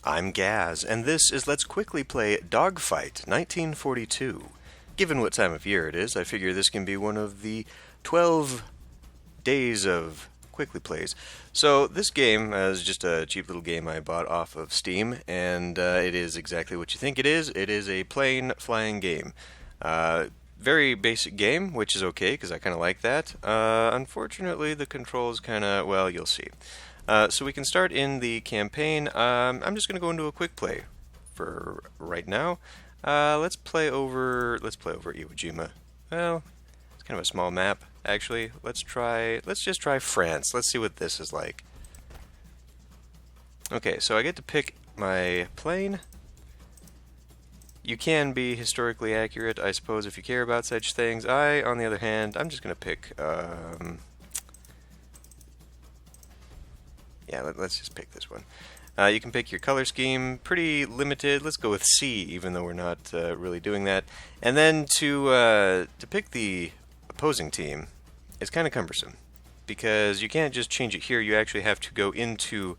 I'm Gaz, and this is Let's Quickly Play Dogfight 1942. Given what time of year it is, I figure this can be one of the 12 days of quickly plays. So this game is just a cheap little game I bought off of Steam, and it is exactly what you think it is. It is a plain flying game. Very basic game, which is okay, because I kind of like that. Unfortunately, the controls kind of, well, you'll see. So we can start in the campaign. I'm just going to go into a quick play for right now. Let's play over Iwo Jima. Well, it's kind of a small map, actually. Let's just try France. Let's see what this is like. Okay, so I get to pick my plane. You can be historically accurate, I suppose, if you care about such things. On the other hand, I'm just going to pick yeah, let's just pick this one. You can pick your color scheme, pretty limited. Let's go with C, even though we're not really doing that. And then to pick the opposing team, it's kind of cumbersome, because you can't just change it here. You actually have to go into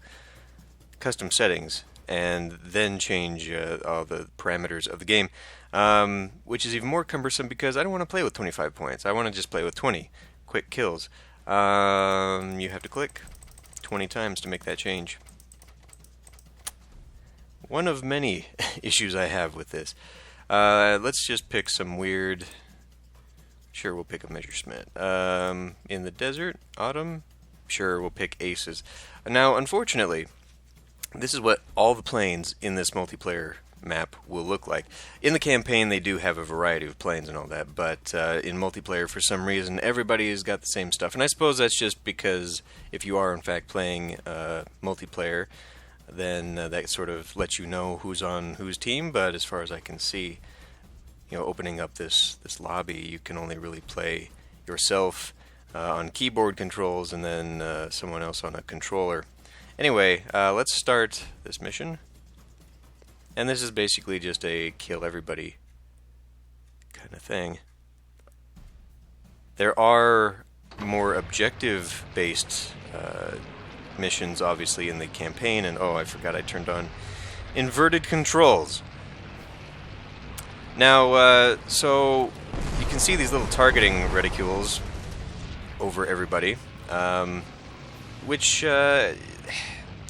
custom settings and then change all the parameters of the game, which is even more cumbersome because I don't want to play with 25 points. I want to just play with 20 quick kills. You have to click 20 times to make that change. One of many issues I have with this. Let's just pick some weird... Sure, we'll pick a Messerschmitt. In the desert, autumn? Sure, we'll pick aces. Now, unfortunately, this is what all the planes in this multiplayer map will look like. In the campaign, they do have a variety of planes and all that, but in multiplayer, for some reason, everybody's got the same stuff. And I suppose that's just because if you are, in fact, playing multiplayer, then that sort of lets you know who's on whose team. But as far as I can see, opening up this lobby, you can only really play yourself on keyboard controls and then someone else on a controller. Anyway, let's start this mission. And this is basically just a kill everybody kind of thing. There are more objective-based missions, obviously, in the campaign. And oh, I forgot I turned on inverted controls. Now, so you can see these little targeting reticules over everybody, which...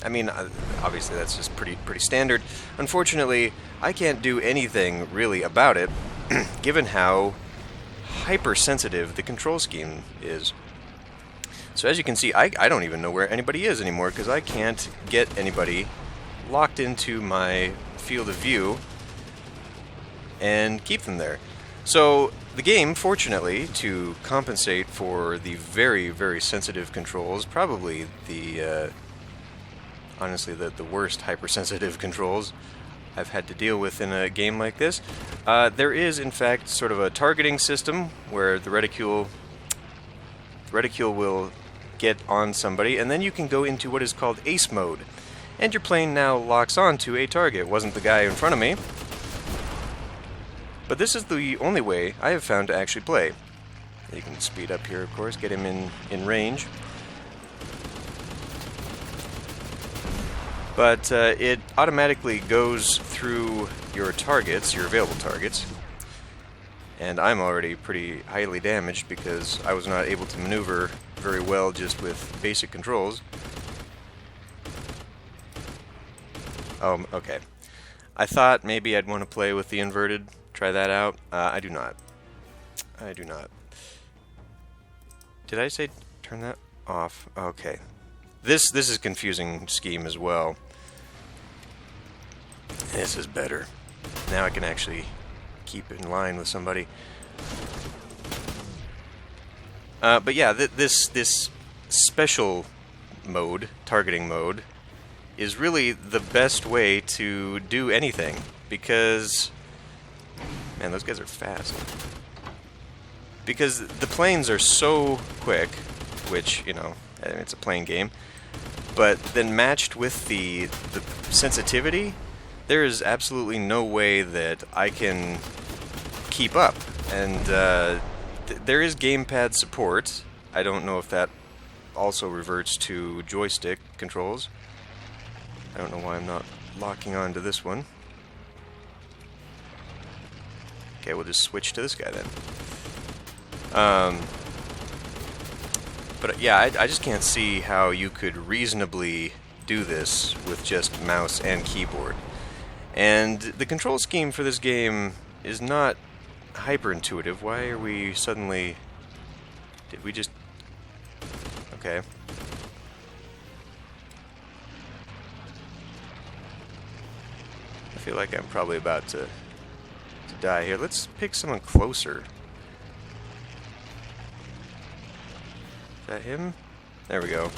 I mean, obviously that's just pretty standard. Unfortunately, I can't do anything really about it, given how hypersensitive the control scheme is. So as you can see, I don't even know where anybody is anymore, because I can't get anybody locked into my field of view and keep them there. So the game, fortunately, to compensate for the very, very sensitive controls, probably the... honestly, the worst hypersensitive controls I've had to deal with in a game like this. There is, in fact, sort of a targeting system where the reticule will get on somebody, and then you can go into what is called ace mode. And your plane now locks onto a target. It wasn't the guy in front of me. But this is the only way I have found to actually play. You can speed up here, of course, get him in range. But it automatically goes through your targets, your available targets. And I'm already pretty highly damaged because I was not able to maneuver very well just with basic controls. Oh, okay. I thought maybe I'd want to play with the inverted, try that out. I do not. I do not. Did I say turn that off? Okay. This is a confusing scheme as well. This is better. Now I can actually keep in line with somebody. But yeah, this special mode, targeting mode, is really the best way to do anything, because, man, those guys are fast. Because the planes are so quick, which, it's a plane game, but then matched with the sensitivity, there is absolutely no way that I can keep up. And there is gamepad support. I don't know if that also reverts to joystick controls. I don't know why I'm not locking on to this one. Okay, we'll just switch to this guy then. But yeah, I just can't see how you could reasonably do this with just mouse and keyboard. And the control scheme for this game is not hyper intuitive. Why are we suddenly... Did we just... Okay. I feel like I'm probably about to die here. Let's pick someone closer. Is that him? There we go.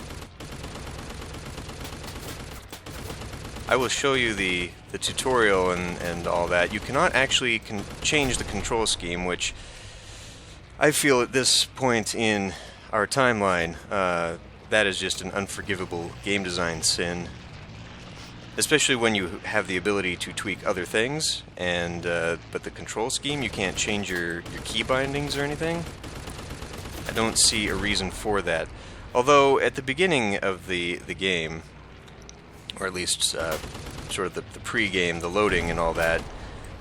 I will show you the tutorial and all that. You cannot actually change the control scheme, which I feel at this point in our timeline, that is just an unforgivable game design sin. Especially when you have the ability to tweak other things, and but the control scheme, you can't change your key bindings or anything. I don't see a reason for that. Although at the beginning of the game, or at least sort of the pre-game, the loading and all that,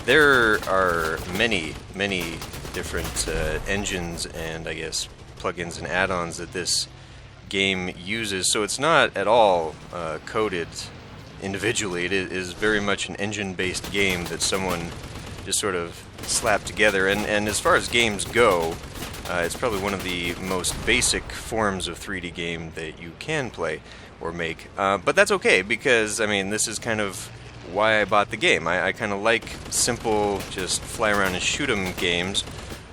there are many different engines and I guess plugins and add-ons that this game uses. So it's not at all coded individually. It is very much an engine-based game that someone just sort of slapped together. And as far as games go, it's probably one of the most basic forms of 3D game that you can play or make. But that's okay, because, I mean, this is kind of why I bought the game. I kind of like simple, just fly around and shoot 'em games.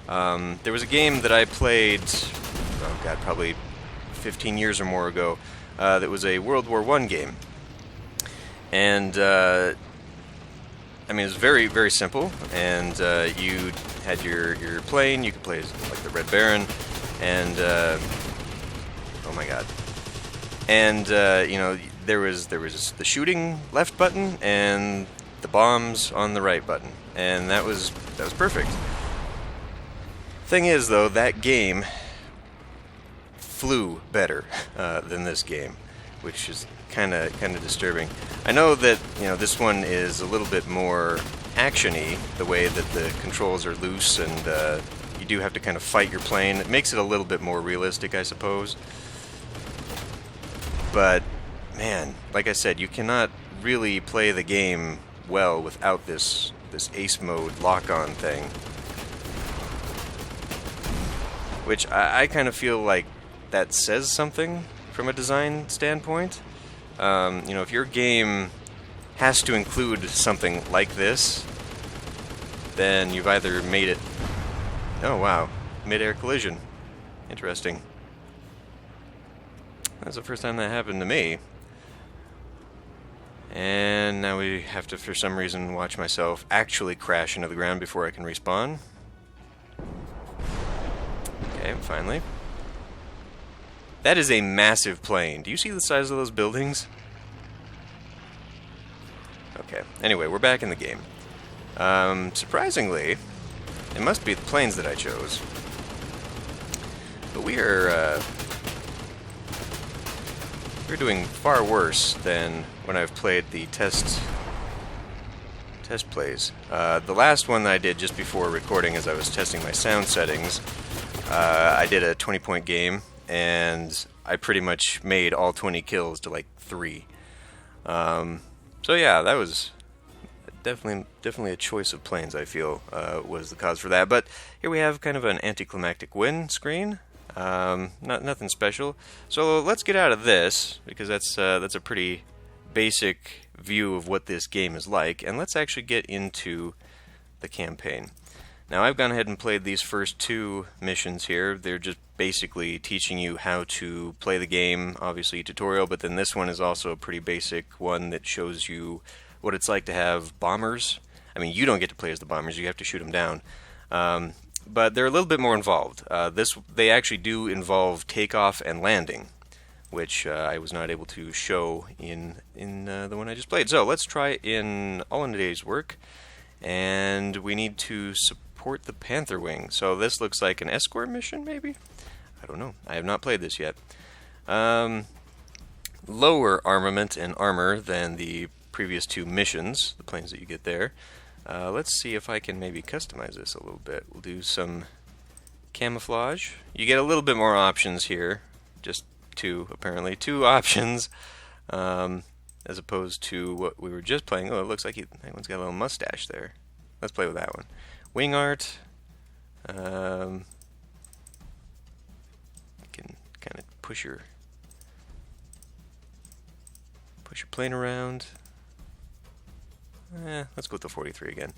There was a game that I played, oh god, probably 15 years or more ago, that was a World War I game. And, I mean, it was very, very simple, and you had your plane, you could play as, like, the Red Baron, and, oh my god. And, you know, there was the shooting left button, and the bombs on the right button, and that was perfect. Thing is, though, that game flew better than this game, which is kind of disturbing. I know that, you know, this one is a little bit more action-y, the way that the controls are loose, and you do have to kind of fight your plane. It makes it a little bit more realistic, I suppose. But man, like I said, you cannot really play the game well without this ace mode lock-on thing, which I kind of feel like that says something from a design standpoint. You know, if your game has to include something like this, then you've either made it... Oh wow, mid-air collision. Interesting. That's the first time that happened to me. And now we have to, for some reason, watch myself actually crash into the ground before I can respawn. Okay, finally. That is a massive plane. Do you see the size of those buildings? Okay, anyway, we're back in the game. Surprisingly, it must be the planes that I chose. But we're doing far worse than when I've played the test plays. The last one that I did just before recording, as I was testing my sound settings, I did a 20-point game, and I pretty much made all 20 kills to like 3. So yeah, that was definitely a choice of planes, I feel, was the cause for that. But here we have kind of an anticlimactic win screen. Nothing special. So let's get out of this, because that's a pretty basic view of what this game is like, and let's actually get into the campaign. Now, I've gone ahead and played these first 2 missions here. They're just basically teaching you how to play the game, obviously a tutorial, but then this one is also a pretty basic one that shows you what it's like to have bombers. I mean, you don't get to play as the bombers, you have to shoot them down. But they're a little bit more involved. They actually do involve takeoff and landing, which I was not able to show in the one I just played. So let's try in All in a Day's Work, and we need to support the Panther Wing. So this looks like an escort mission, maybe? I don't know. I have not played this yet. Let's lower armament and armor than the previous two missions, the planes that you get there. Let's see if I can maybe customize this a little bit. We'll do some camouflage. You get a little bit more options here, just apparently two options, as opposed to what we were just playing. Oh, it looks like that one's got a little mustache there. Let's play with that one. Wing art. You can kind of push your plane around. Let's go with the 43 again.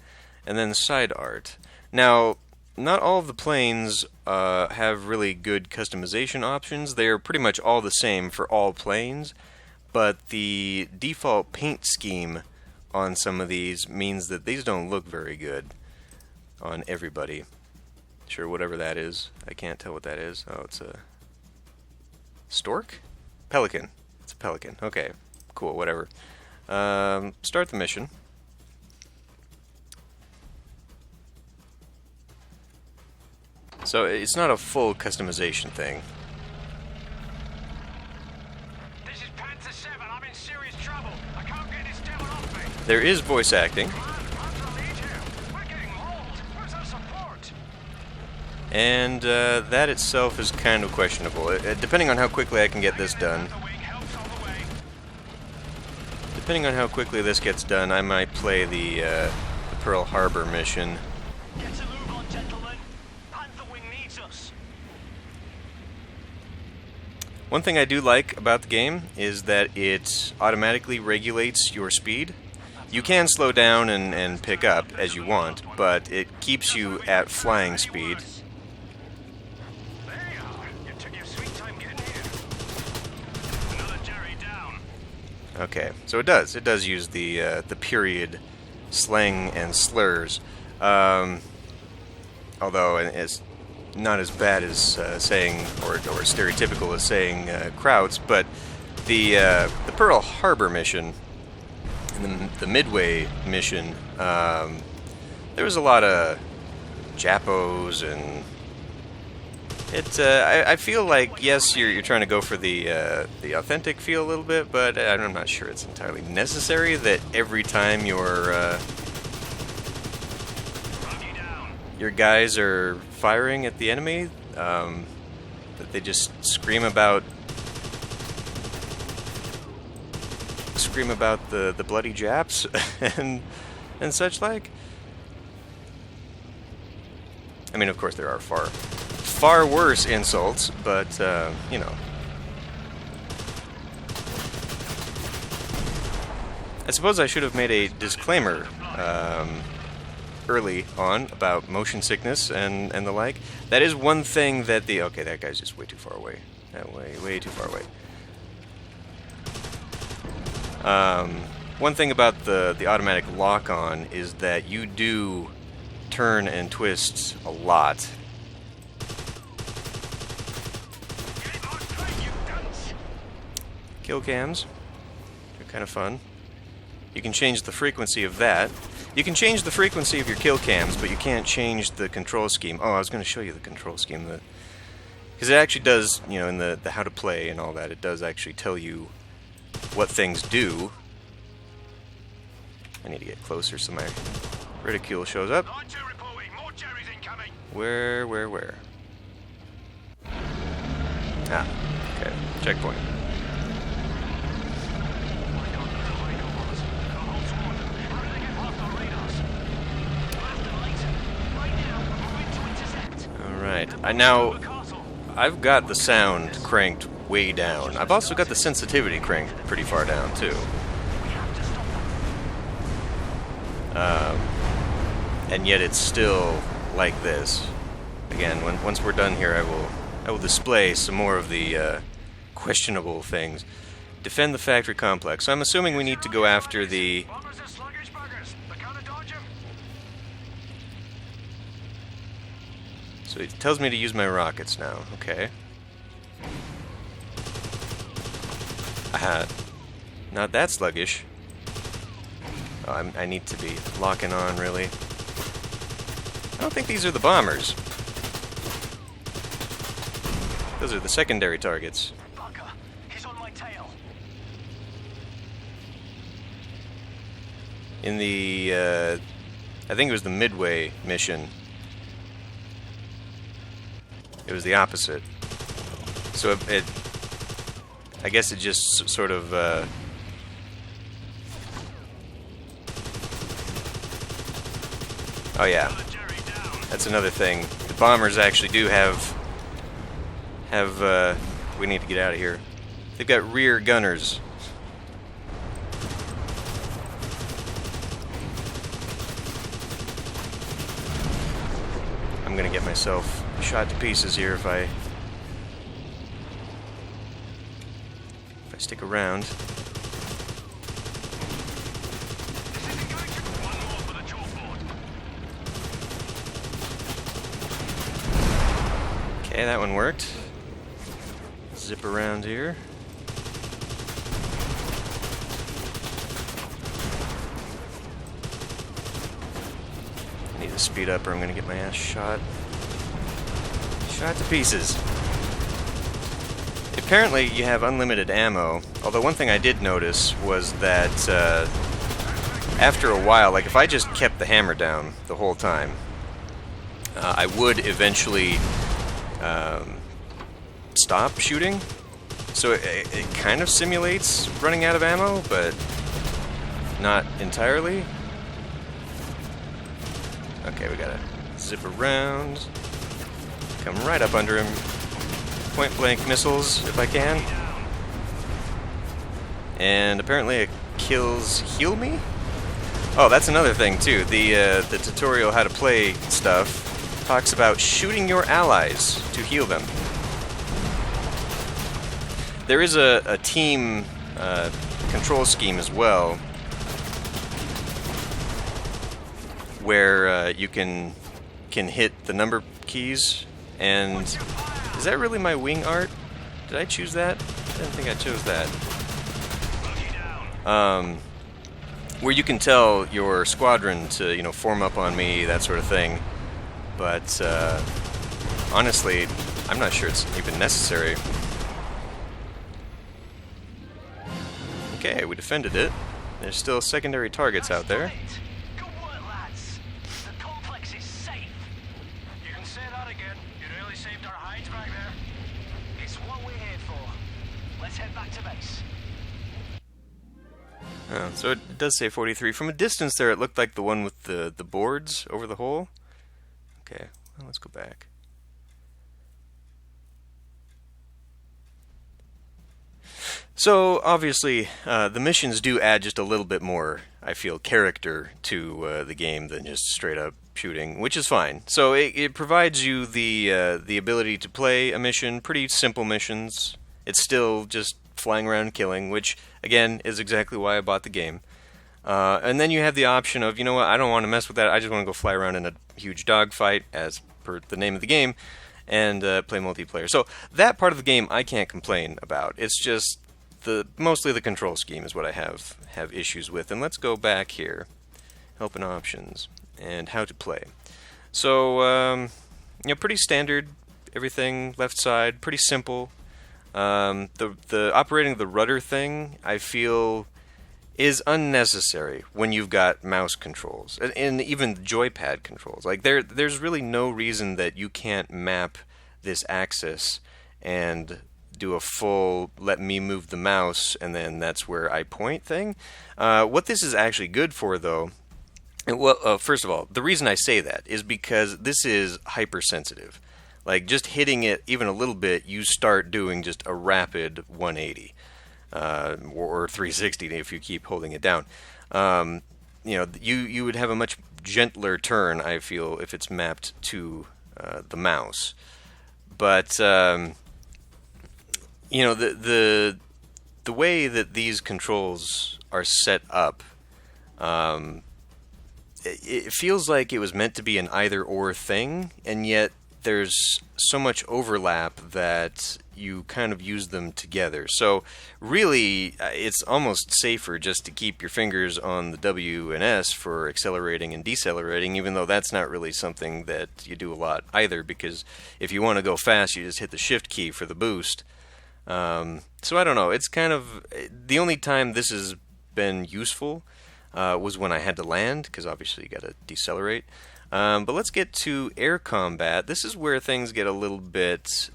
And then side art. Now, not all of the planes have really good customization options. They're pretty much all the same for all planes, but the default paint scheme on some of these means that these don't look very good on everybody. Sure, whatever that is. I can't tell what that is. Oh, it's a stork? Pelican. It's a pelican. Okay, cool, whatever. Start the mission. So it's not a full customization thing. This is Panther 7. I'm in serious trouble. I can't get this devil off me. There is voice acting. We're getting mauled. Where's our support? And that itself is kind of questionable. Depending on how quickly I can get this done. Depending on how quickly this gets done, I might play the Pearl Harbor mission. Get a move on, gentlemen. Panther Wing needs us. One thing I do like about the game is that it automatically regulates your speed. You can slow down and pick up as you want, but it keeps you at flying speed. There you are. You took your sweet time getting here. Another Jerry down. Okay, so it does use the period slang and slurs, although it's not as bad as saying or stereotypical as saying Krauts, but the Pearl Harbor mission and the Midway mission, there was a lot of Japos, and I feel like, yes, you're trying to go for the authentic feel a little bit, but I'm not sure it's entirely necessary that every time your guys are firing at the enemy, that they just scream about the bloody Japs and such like. I mean, of course, there are far worse insults, but you know. I suppose I should have made a disclaimer early on about motion sickness and the like. That is one thing that okay, that guy's just way too far away. Way too far away. One thing about the automatic lock-on is that you do turn and twist a lot. Kill cams are kind of fun. You can change the frequency of that. You can change the frequency of your kill cams, but you can't change the control scheme. Oh, I was going to show you the control scheme, because it actually does, you know, in the how to play and all that, it does actually tell you what things do. I need to get closer so my reticule shows up. Where? Ah, okay, checkpoint. Alright, I've got the sound cranked way down. I've also got the sensitivity cranked pretty far down too. And yet it's still like this. Again, once we're done here, I will display some more of the questionable things. Defend the factory complex. So I'm assuming we need to go after the... So it tells me to use my rockets now. Okay. Aha. Not that sluggish. Oh, I need to be locking on, really. I don't think these are the bombers. Those are the secondary targets. Bugger. He's on my tail. In the, I think it was the Midway mission, it was the opposite. So I guess it just sort of, oh yeah, that's another thing. The bombers actually do have, we need to get out of here. They've got rear gunners. I'm gonna get myself shot to pieces here if I stick around. Okay, that one worked. Zip around here. I need to speed up or I'm gonna get my ass shot to pieces. Apparently you have unlimited ammo, although one thing I did notice was that after a while, like if I just kept the hammer down the whole time, I would eventually stop shooting. So it kind of simulates running out of ammo, but not entirely. Okay, we gotta zip around, come right up under him, point blank missiles if I can. And apparently it kills heal me? Oh, that's another thing too. The tutorial how to play stuff talks about shooting your allies to heal them. There is a team control scheme as well, where you can hit the number keys. And is that really my wing art? Did I choose that? I didn't think I chose that. Where you can tell your squadron to, you know, form up on me, that sort of thing. But honestly, I'm not sure it's even necessary. Okay, we defended it. There's still secondary targets out there. Good work, lads. The complex is safe. You can say that again. You really saved our hides back there. It's what we're here for. Let's head back to base. Oh, so it does say 43. From a distance there, it looked like the one with the boards over the hole. Okay, well, let's go back. So, obviously, the missions do add just a little bit more, I feel, character to the game than just straight-up shooting, which is fine. So, it provides you the ability to play a mission, pretty simple missions. It's still just flying around killing, which, again, is exactly why I bought the game. And then you have the option of, you know what, I don't want to mess with that, I just want to go fly around in a huge dogfight, as per the name of the game, and play multiplayer. So, that part of the game I can't complain about. It's just mostly the control scheme is what I have issues with. And let's go back here, help and options, and how to play. So, you know, pretty standard, everything left side, pretty simple. The operating the rudder thing, I feel, is unnecessary when you've got mouse controls and even joypad controls. Like there's really no reason that you can't map this axis and do a full let me move the mouse and then that's where I point thing. What this is actually good for, though, well, first of all, the reason I say that is because this is hypersensitive. Like, just hitting it even a little bit, you start doing just a rapid 180 or 360 if you keep holding it down. You know, you would have a much gentler turn, I feel, if it's mapped to the mouse. But you know, the way that these controls are set up, it feels like it was meant to be an either-or thing, and yet there's so much overlap that you kind of use them together. So really, it's almost safer just to keep your fingers on the W and S for accelerating and decelerating, even though that's not really something that you do a lot either, because if you want to go fast, you just hit the shift key for the boost. So I don't know, it's kind of the only time this has been useful. was when I had to land, because obviously you got to decelerate. But let's get to air combat. This is where things get a little bit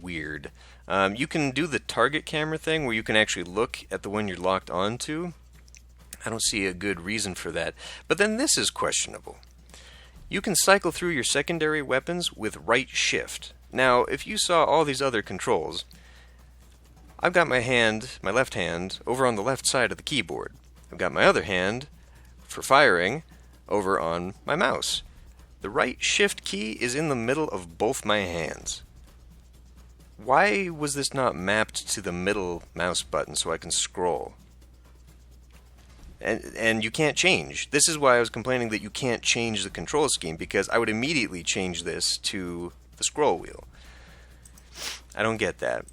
weird. You can do the target camera thing where you can actually look at the one you're locked onto. I don't see a good reason for that. But then this is questionable. You can cycle through your secondary weapons with right shift. Now, if you saw all these other controls, I've got my left hand, over on the left side of the keyboard. I've got my other hand for firing over on my mouse. The right shift key is in the middle of both my hands. Why was this not mapped to the middle mouse button so I can scroll? And you can't change. This is why I was complaining that you can't change the control scheme, because I would immediately change this to the scroll wheel. I don't get that.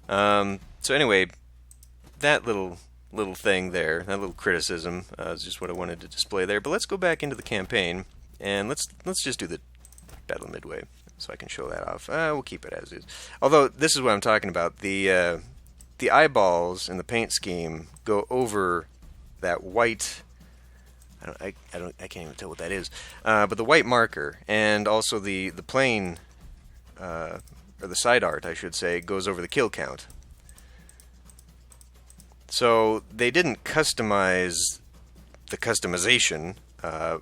So anyway, that little thing there, that little criticism, is just what I wanted to display there. But let's go back into the campaign, and let's just do the Battle Midway, so I can show that off. We'll keep it as is. Although this is what I'm talking about. The eyeballs in the paint scheme go over that white. I can't even tell what that is. But the white marker, and also the plane, or the side art, I should say, goes over the kill count. So they didn't customize the customization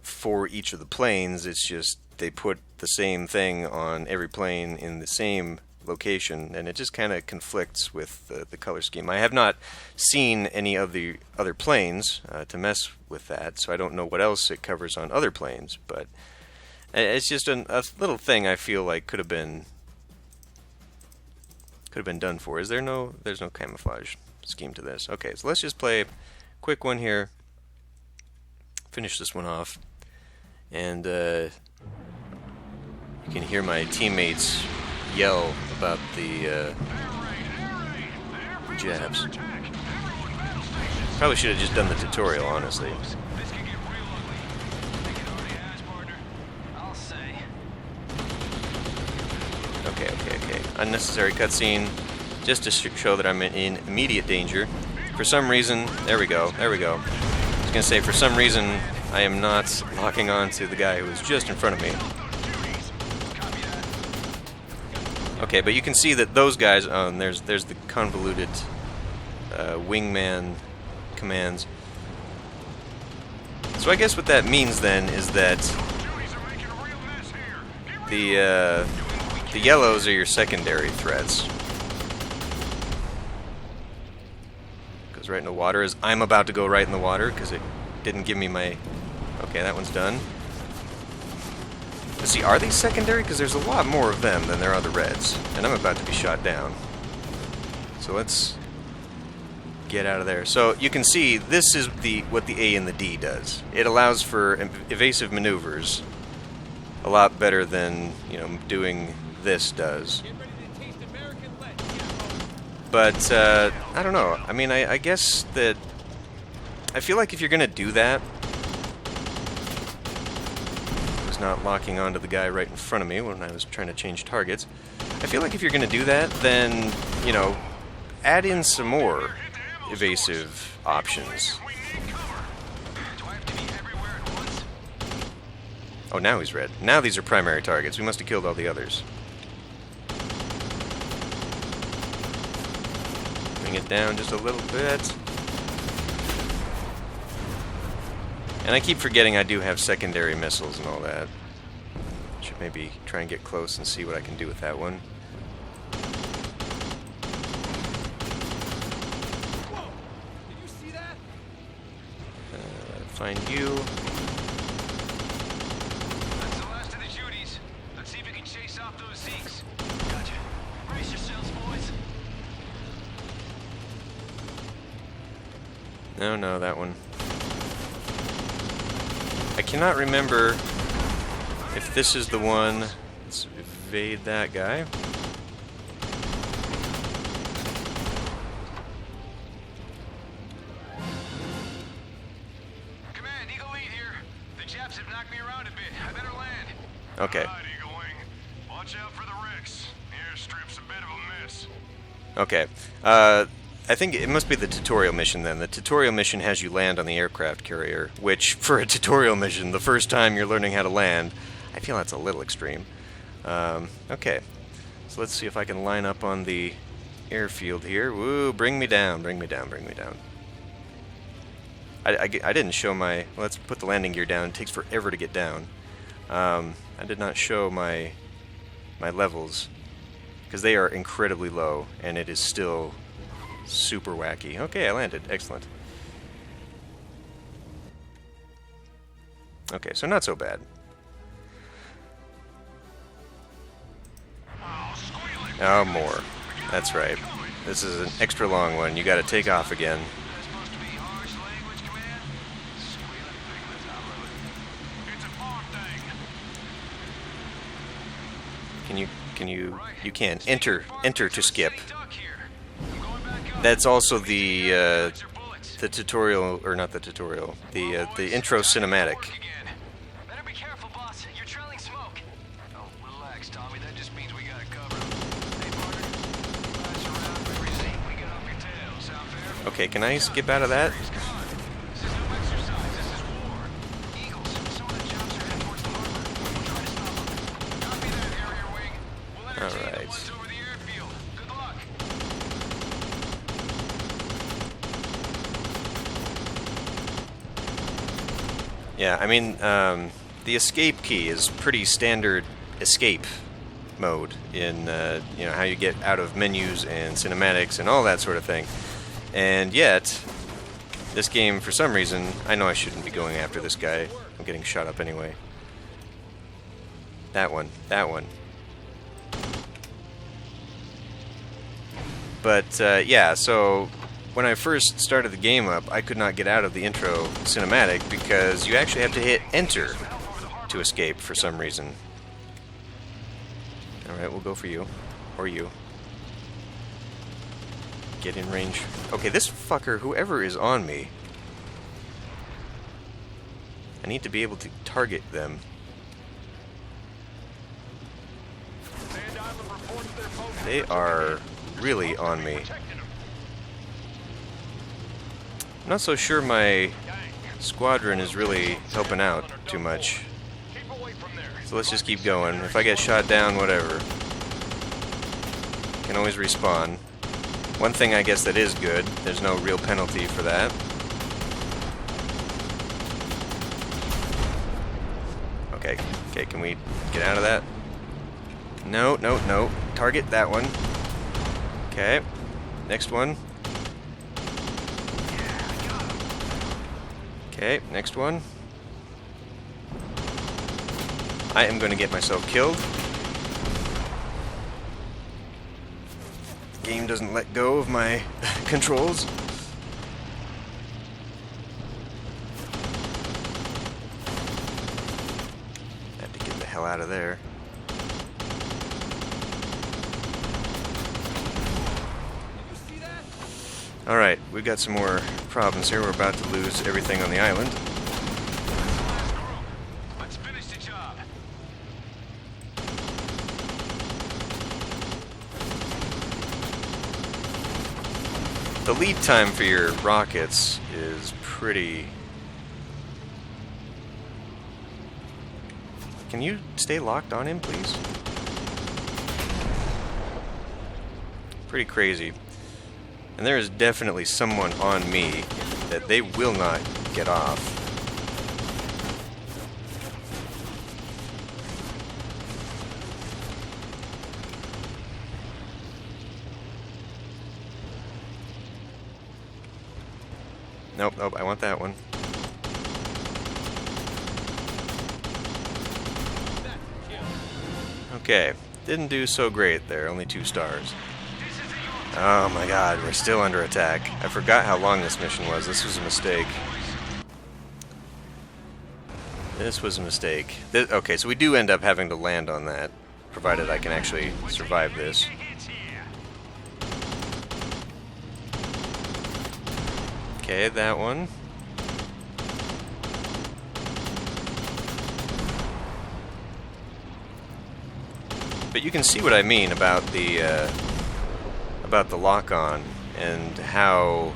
for each of the planes. It's just they put the same thing on every plane in the same location, and it just kind of conflicts with the color scheme. I have not seen any of the other planes to mess with that, so I don't know what else it covers on other planes, but it's just a little thing I feel like could have been done for. There's no camouflage scheme to this. Okay, so let's just play a quick one here, finish this one off, and you can hear my teammates yell about the jabs. Probably should have just done the tutorial, honestly. Okay. Unnecessary cutscene, just to show that I'm in immediate danger. For some reason, there we go. I was gonna say, for some reason, I am not locking on to the guy who was just in front of me. Okay, but you can see that those guys, and there's the convoluted wingman commands. So I guess what that means then is that the yellows are your secondary threats. Goes right in the water, as I'm about to go right in the water because it didn't give me my... Okay, that one's done. Let's see, are these secondary? Because there's a lot more of them than there are the reds, and I'm about to be shot down. So let's get out of there. So you can see this is what the A and the D does. It allows for evasive maneuvers a lot better than, doing this does. But I don't know. I mean, I guess that I feel like if you're gonna do that, I was not locking onto the guy right in front of me when I was trying to change targets. I feel like if you're gonna do that, then add in some more evasive options. Oh, now he's red. Now these are primary targets. We must have killed all the others. Bring it down just a little bit. And I keep forgetting I do have secondary missiles and all that. Should maybe try and get close and see what I can do with that one. Whoa! Did you see that? Find you. That's the last of the Judies. Let's see if we can chase off those Zeeks. Gotcha. Brace yourselves, boys. No, that one. I cannot remember if this is the one. Let's evade that guy. Command, Eagle Lead here. The Japs have knocked me around a bit. I better land. Okay. All right, Eagle Wing. Watch out for the wrecks. The airstrip's a bit of a mess. Okay. I think it must be the tutorial mission then. The tutorial mission has you land on the aircraft carrier, which, for a tutorial mission, the first time you're learning how to land, I feel that's a little extreme. Okay, so let's see if I can line up on the airfield here. Woo, bring me down, bring me down, bring me down. I didn't show my... Let's put the landing gear down. It takes forever to get down. I did not show my levels, because they are incredibly low, and it is still super wacky. Okay, I landed. Excellent. Okay, so not so bad. Oh, more. That's right. This is an extra long one. You gotta take off again. You can enter to skip. That's also the tutorial, or not the tutorial, the intro cinematic. Better be careful, boss. You're trailing smoke. Oh, relax, Tommy. That just means we gotta cover him. Hey, partner. Eyes around every zinc we get off your tail. Sound fair? Okay, can I skip out of that? Come on. This is no exercise. This is war. Eagles, some of the jobs are heading towards the harbor. We'll try to stop them. Copy that, Harrier Wing. We'll entertain the ones over the airfield. Good luck. Yeah, I mean, the escape key is pretty standard escape mode in, you know, how you get out of menus and cinematics and all that sort of thing. And yet, this game, for some reason, I know I shouldn't be going after this guy. I'm getting shot up anyway. That one, that one. But, yeah, so when I first started the game up, I could not get out of the intro cinematic because you actually have to hit enter to escape for some reason. Alright, we'll go for you. Or you. Get in range. Okay, this fucker, whoever is on me, I need to be able to target them. They are really on me. I'm not so sure my squadron is really helping out too much. So let's just keep going. If I get shot down, whatever. Can always respawn. One thing I guess that is good, there's no real penalty for that. Okay, okay, can we get out of that? No, no, no. Target that one. Okay, next one. Okay, next one. I am going to get myself killed. Game doesn't let go of my controls. Have to get the hell out of there. Alright, we've got some more problems here. We're about to lose everything on the island. Let's finish the job. The lead time for your rockets is pretty... Can you stay locked on him, please? Pretty crazy. And there is definitely someone on me that they will not get off. Nope, nope, I want that one. Okay, didn't do so great there, only 2 stars. Oh my god, we're still under attack. I forgot how long this mission was. This was a mistake. This was a mistake. Okay, so we do end up having to land on that, provided I can actually survive this. Okay, that one. But you can see what I mean about the lock-on and how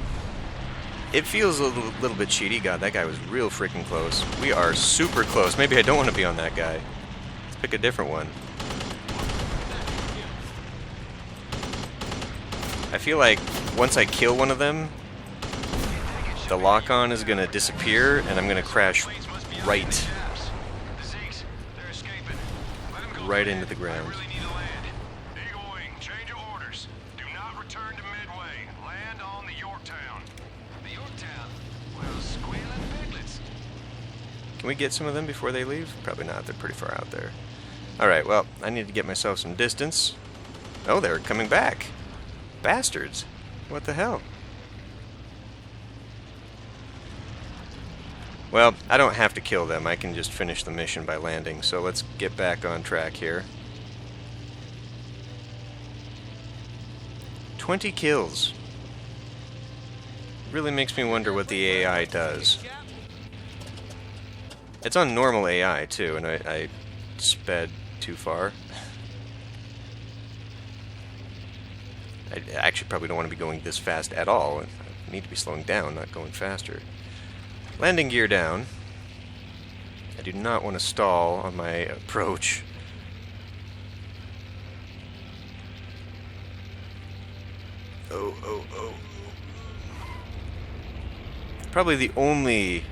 it feels a little bit cheaty. God, that guy was real freaking close. We are super close. Maybe I don't want to be on that guy. Let's pick a different one. I feel like once I kill one of them, the lock-on is going to disappear, and I'm going to crash right into the ground. Can we get some of them before they leave? Probably not. They're pretty far out there. Alright, well, I need to get myself some distance. Oh, they're coming back. Bastards. What the hell? Well, I don't have to kill them. I can just finish the mission by landing. So let's get back on track here. 20 kills. Really makes me wonder what the AI does. It's on normal AI too, and I sped too far. I actually probably don't want to be going this fast at all. I need to be slowing down, not going faster. Landing gear down. I do not want to stall on my approach. Oh, oh, oh. Probably the only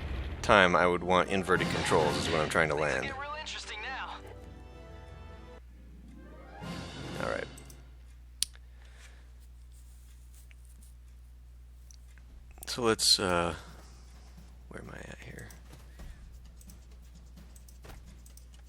time I would want inverted controls is when I'm trying to land. Alright. So let's, where am I at here?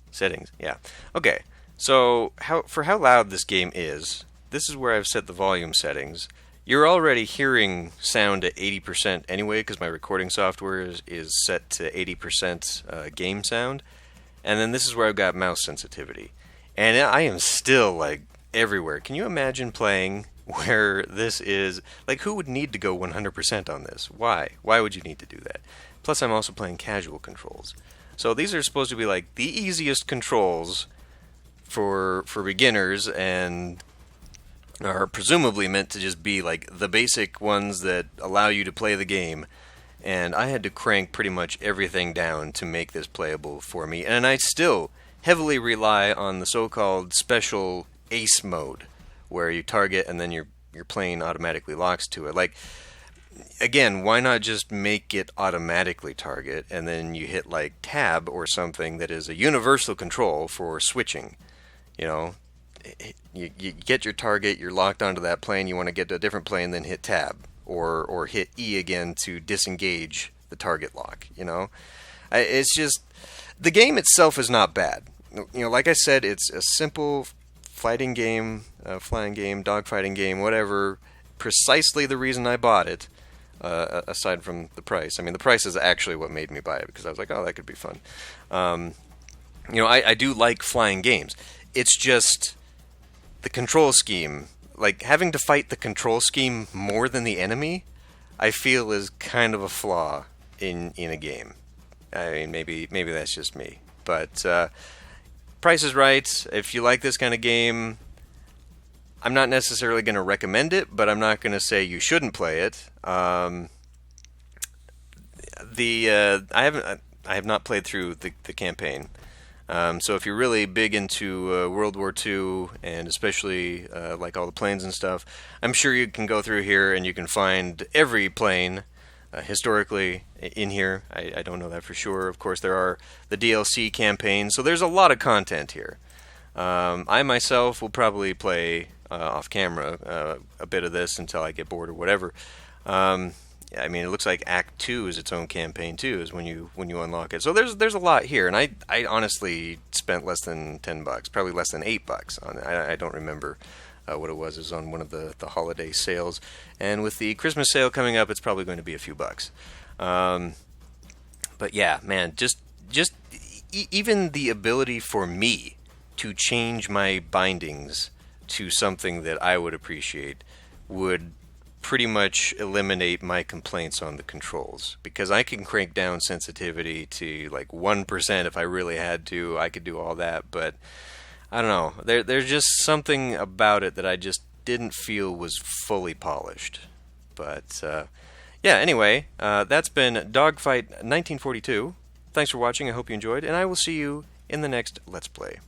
Settings, yeah. Okay, so for how loud this game is, this is where I've set the volume settings. You're already hearing sound at 80% anyway, because my recording software is set to 80% game sound. And then this is where I've got mouse sensitivity. And I am still, like, everywhere. Can you imagine playing where this is... Like, who would need to go 100% on this? Why? Why would you need to do that? Plus, I'm also playing casual controls. So these are supposed to be, like, the easiest controls for beginners, and are presumably meant to just be like the basic ones that allow you to play the game. And I had to crank pretty much everything down to make this playable for me. And I still heavily rely on the so-called special ace mode, where you target and then your plane automatically locks to it. Like, again, why not just make it automatically target, and then you hit like tab or something that is a universal control for switching, you know? You get your target, you're locked onto that plane, you want to get to a different plane, then hit tab or hit E again to disengage the target lock, you know? It's just, the game itself is not bad. You know, like I said, it's a simple fighting game, flying game, dogfighting game, whatever. Precisely the reason I bought it, aside from the price. I mean, the price is actually what made me buy it, because I was like, oh, that could be fun. You know, I do like flying games. It's just the control scheme, like having to fight the control scheme more than the enemy, I feel is kind of a flaw in a game. I mean, maybe that's just me, but price is right. If you like this kind of game, I'm not necessarily going to recommend it, but I'm not going to say you shouldn't play it. I have not played through the campaign. So if you're really big into World War II, and especially like all the planes and stuff, I'm sure you can go through here and you can find every plane historically in here. I don't know that for sure. Of course, there are the DLC campaigns, so there's a lot of content here. I myself will probably play off camera a bit of this until I get bored or whatever. I mean, it looks like Act 2 is its own campaign too, is when you unlock it. So there's a lot here, and I honestly spent less than $10, probably less than $8 on it. I don't remember what it was. It was on one of the holiday sales, and with the Christmas sale coming up, it's probably going to be a few bucks. But yeah, man, just even the ability for me to change my bindings to something that I would appreciate would pretty much eliminate my complaints on the controls, because I can crank down sensitivity to like 1% if I really had to. I could do all that, but I don't know. There's just something about it that I just didn't feel was fully polished. But yeah, anyway, that's been Dogfight 1942. Thanks for watching. I hope you enjoyed, and I will see you in the next Let's Play.